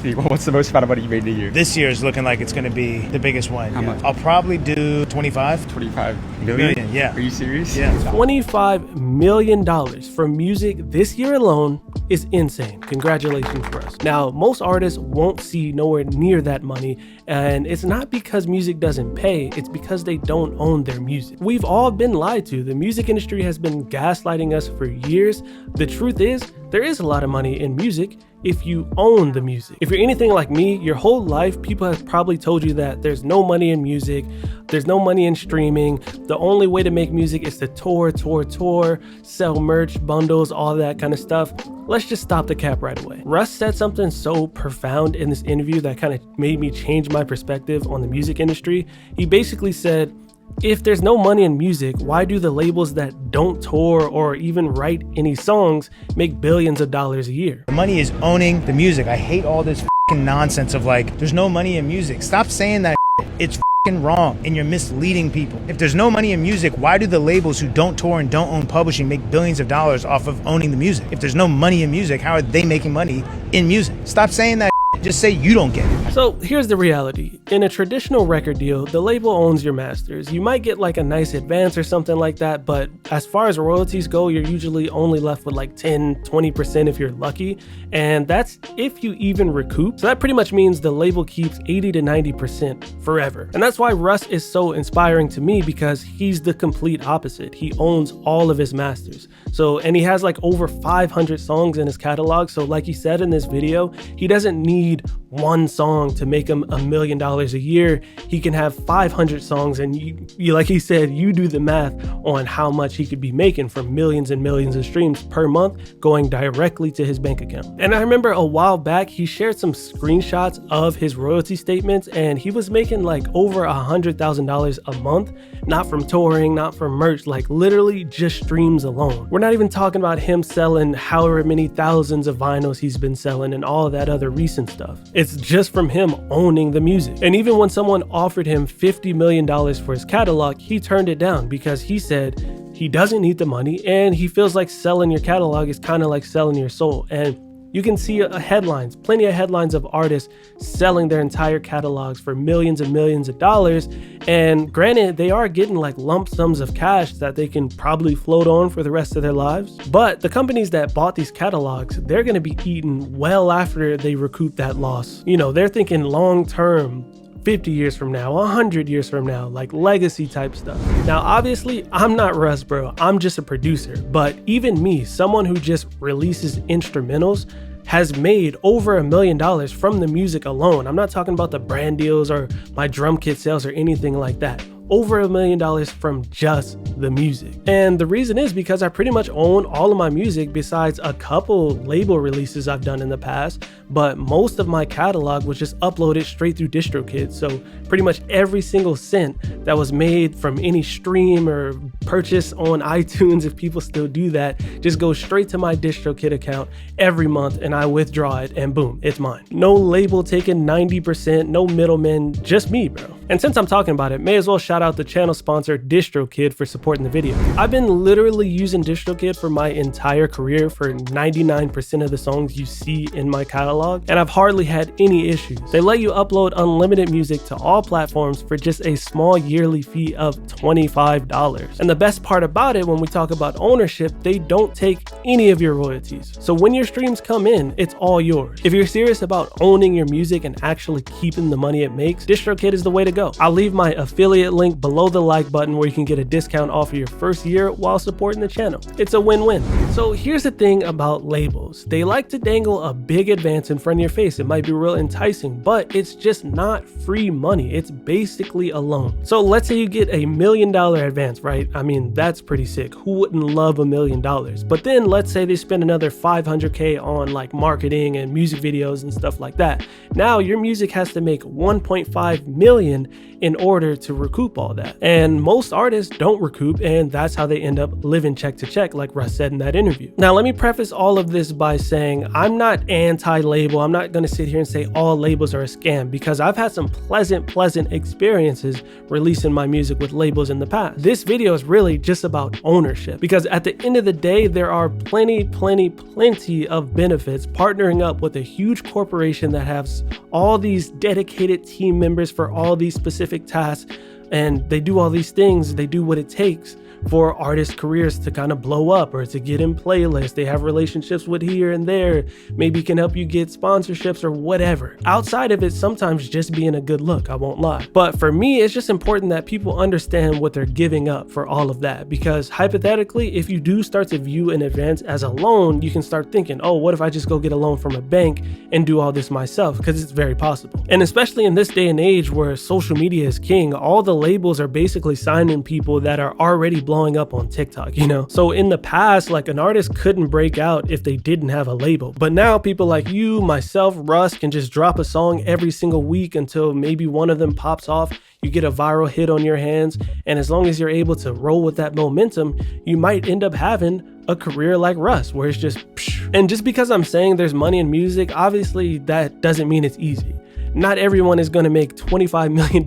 What's the most amount of money you made in a year? This year is looking like it's going to be the biggest one. How much? I'll probably do 25. 25 million? Yeah. Are you serious? Yeah. $25 million for music this year alone is insane. Congratulations, Russ. Now, most artists won't see nowhere near that money, and it's not because music doesn't pay, it's because they don't own their music. We've all been lied to. The music industry has been gaslighting us for years. The truth is, there is a lot of money in music if you own the music. If you're anything like me, your whole life, people have probably told you that there's no money in music, there's no money in streaming, the only way to make music is to tour, sell merch, bundles, all that kind of stuff. Let's just stop the cap right away. Russ said something so profound in this interview that kind of made me change my perspective on the music industry. He basically said, if there's no money in music, why do the labels that don't tour or even write any songs make billions of dollars a year? The money is owning the music. I hate all this nonsense of like, there's no money in music. Stop saying that. It's wrong and you're misleading people. If there's no money in music, why do the labels who don't tour and don't own publishing make billions of dollars off of owning the music? If there's no money in music, how are they making money in music? Stop saying that. Just say you don't get it. So here's the reality. In a traditional record deal, the label owns your masters. You might get like a nice advance or something like that, but as far as royalties go, you're usually only left with like 10-20% if you're lucky, and that's if you even recoup. So that pretty much means the label keeps 80-90% forever. And that's why Russ is so inspiring to me, because he's the complete opposite. He owns all of his masters. And he has like over 500 songs in his catalog. So like he said in this video, he doesn't need one song to make him $1 million a year. He can have 500 songs, and you like he said, you do the math on how much he could be making from millions and millions of streams per month going directly to his bank account. And I remember a while back, he shared some screenshots of his royalty statements, and he was making like over $100,000 a month, not from touring, not from merch, like literally just streams alone. We're not even talking about him selling however many thousands of vinyls he's been selling and all of that other recent stuff. It's just from him owning the music. And even when someone offered him $50 million for his catalog, he turned it down because he said he doesn't need the money and he feels like selling your catalog is kind of like selling your soul. And you can see headlines, plenty of headlines of artists selling their entire catalogs for millions and millions of dollars. And granted, they are getting like lump sums of cash that they can probably float on for the rest of their lives. But the companies that bought these catalogs, they're going to be eaten well after they recoup that loss. You know, they're thinking long term, 50 years from now, 100 years from now, like legacy type stuff. Now, obviously, I'm not Russ, bro. I'm just a producer. But even me, someone who just releases instrumentals, has made over $1 million from the music alone. I'm not talking about the brand deals or my drum kit sales or anything like that. Over $1 million from just the music. And the reason is because I pretty much own all of my music besides a couple label releases I've done in the past, but most of my catalog was just uploaded straight through DistroKid. So pretty much every single cent that was made from any stream or purchase on iTunes, if people still do that, just goes straight to my DistroKid account every month, and I withdraw it and boom, it's mine. No label taking 90%, no middlemen, just me, bro. And since I'm talking about it, may as well shout out the channel sponsor DistroKid for supporting the video. I've been literally using DistroKid for my entire career for 99% of the songs you see in my catalog, and I've hardly had any issues. They let you upload unlimited music to all platforms for just a small yearly fee of $25. And the best part about it, when we talk about ownership, they don't take any of your royalties. So when your streams come in, it's all yours. If you're serious about owning your music and actually keeping the money it makes, DistroKid is the way to go. I'll leave my affiliate link below the like button where you can get a discount off of your first year while supporting the channel. It's a win-win. So here's the thing about labels. They like to dangle a big advance in front of your face. It might be real enticing, but it's just not free money. It's basically a loan. So let's say you get $1 million advance, right? I mean, that's pretty sick. Who wouldn't love $1 million? But then let's say they spend another $500K on like marketing and music videos and stuff like that. Now your music has to make $1.5 million in order to recoup all that. And most artists don't recoup, and that's how they end up living check to check, like Russ said in that interview. Now, let me preface all of this by saying I'm not anti-label. I'm not going to sit here and say all labels are a scam, because I've had some pleasant experiences releasing my music with labels in the past. This video is really just about ownership, because at the end of the day, there are plenty of benefits partnering up with a huge corporation that has all these dedicated team members for all these specific tasks, and they do all these things. They do what it takes for artists' careers to kind of blow up or to get in playlists. They have relationships with here and there, maybe can help you get sponsorships or whatever. Outside of it, sometimes just being a good look, I won't lie. But for me, it's just important that people understand what they're giving up for all of that, because hypothetically, if you do start to view an event as a loan, you can start thinking, oh, what if I just go get a loan from a bank and do all this myself? Because it's very possible. And especially in this day and age where social media is king, all the labels are basically signing people that are already blowing up on TikTok, you know? So in the past, like, an artist couldn't break out if they didn't have a label. But now people like you, myself, Russ can just drop a song every single week until maybe one of them pops off. You get a viral hit on your hands, and as long as you're able to roll with that momentum, you might end up having a career like Russ, where it's just psh. And just because I'm saying there's money in music, obviously that doesn't mean it's easy. Not everyone is going to make $25 million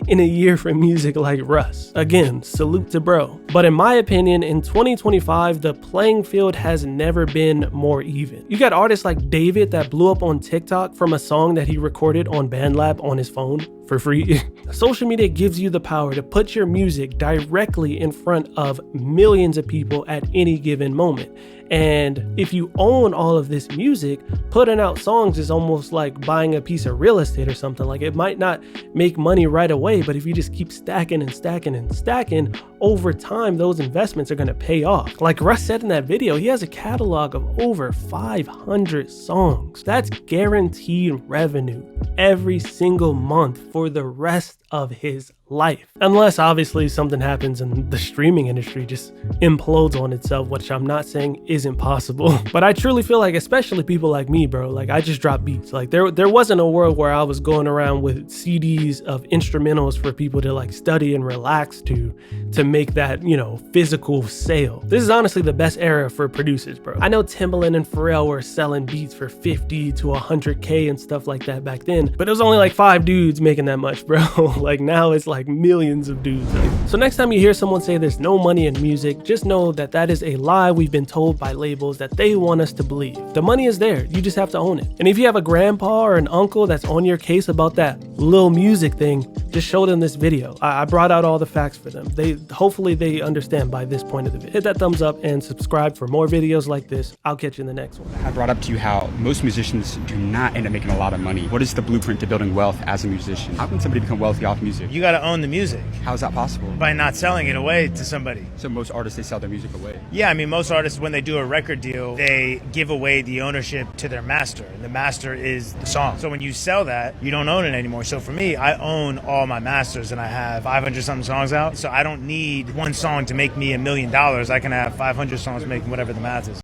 in a year for music like Russ. Again, salute to bro. But in my opinion, in 2025, the playing field has never been more even. You got artists like David that blew up on TikTok from a song that he recorded on BandLab on his phone for free. Social media gives you the power to put your music directly in front of millions of people at any given moment. And if you own all of this music, putting out songs is almost like buying a piece of real estate or something. Like, it might not make money right away, but if you just keep stacking and stacking and stacking, over time, those investments are going to pay off. Like Russ said in that video, he has a catalog of over 500 songs. That's guaranteed revenue every single month for the rest of his life. Unless obviously something happens and the streaming industry just implodes on itself, which I'm not saying isn't possible. But I truly feel like, especially people like me, bro, like, I just drop beats. Like, there wasn't a world where I was going around with CDs of instrumentals for people to like study and relax to make that, you know, physical sale. This is honestly the best era for producers, bro. I know Timbaland and Pharrell were selling beats for 50 to 100K and stuff like that back then, but it was only like 5 dudes making that much, bro. Like, now it's like millions of dudes. So next time you hear someone say there's no money in music, just know that that is a lie we've been told by labels that they want us to believe. The money is there, you just have to own it. And if you have a grandpa or an uncle that's on your case about that little music thing, just show them this video. I brought out all the facts for them. Hopefully they understand by this point of the video. Hit that thumbs up and subscribe for more videos like this. I'll catch you in the next one. I brought up to you how most musicians do not end up making a lot of money. What is the blueprint to building wealth as a musician? How can somebody become wealthy off music? You got to own the music. How is that possible? By not selling it away to somebody. So most artists, they sell their music away? Yeah, I mean, most artists, when they do a record deal, they give away the ownership to their master. And the master is the song. So when you sell that, you don't own it anymore. So for me, I own all my masters, and I have 500 something songs out. So I don't need one song to make me $1 million. I can have 500 songs making whatever the math is.